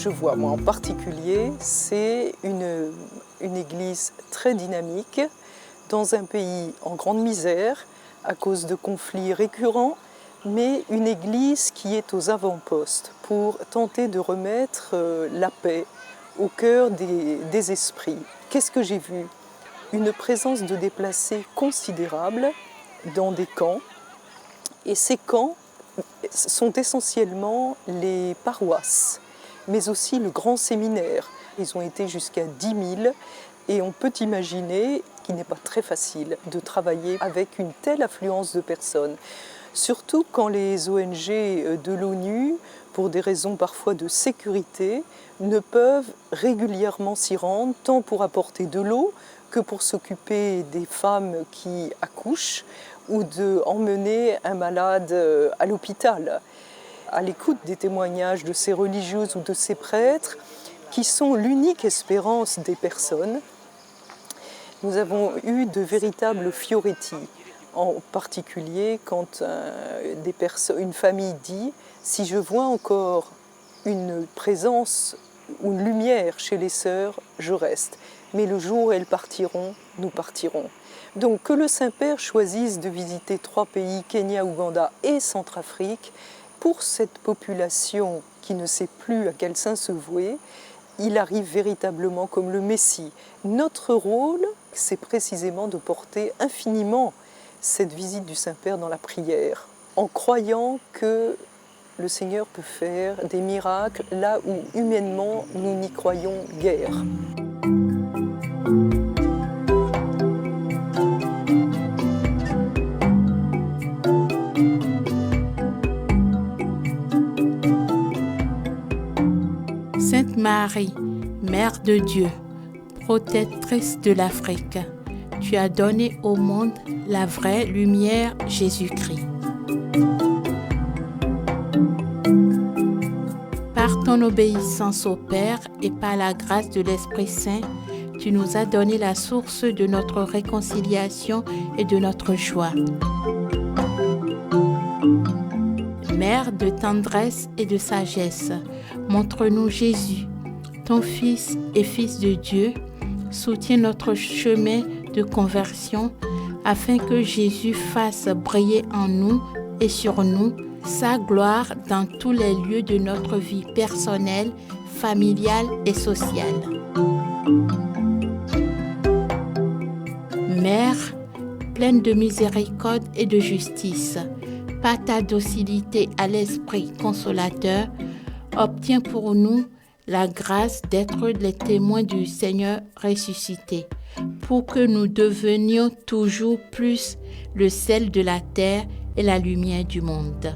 je vois, moi en particulier, c'est une église très dynamique, dans un pays en grande misère, à cause de conflits récurrents, mais une église qui est aux avant-postes pour tenter de remettre la paix au cœur des esprits. Qu'est-ce que j'ai vu? Une présence de déplacés considérable dans des camps, et ces camps sont essentiellement les paroisses, mais aussi le grand séminaire. Ils ont été jusqu'à 10 000 et on peut imaginer qu'il n'est pas très facile de travailler avec une telle affluence de personnes. Surtout quand les ONG de l'ONU, pour des raisons parfois de sécurité, ne peuvent régulièrement s'y rendre, tant pour apporter de l'eau que pour s'occuper des femmes qui accouchent ou d'emmener un malade à l'hôpital. À l'écoute des témoignages de ces religieuses ou de ces prêtres, qui sont l'unique espérance des personnes, nous avons eu de véritables fioretti, en particulier quand une famille dit « si je vois encore une présence ou une lumière chez les sœurs, je reste. Mais le jour où elles partiront, nous partirons. » Donc que le Saint-Père choisisse de visiter 3 pays, Kenya, Ouganda et Centrafrique, pour cette population qui ne sait plus à quel saint se vouer, il arrive véritablement comme le Messie. Notre rôle, c'est précisément de porter infiniment cette visite du Saint-Père dans la prière, en croyant que le Seigneur peut faire des miracles là où humainement nous n'y croyons guère. Sainte Marie, Mère de Dieu, protectrice de l'Afrique, tu as donné au monde la vraie lumière Jésus-Christ. Par ton obéissance au Père et par la grâce de l'Esprit Saint, tu nous as donné la source de notre réconciliation et de notre joie. Mère de tendresse et de sagesse, montre-nous Jésus, ton Fils et Fils de Dieu, soutiens notre chemin de conversion afin que Jésus fasse briller en nous et sur nous sa gloire dans tous les lieux de notre vie personnelle, familiale et sociale. Mère, pleine de miséricorde et de justice, par ta docilité à l'Esprit consolateur, obtiens pour nous la grâce d'être les témoins du Seigneur ressuscité, pour que nous devenions toujours plus le sel de la terre et la lumière du monde.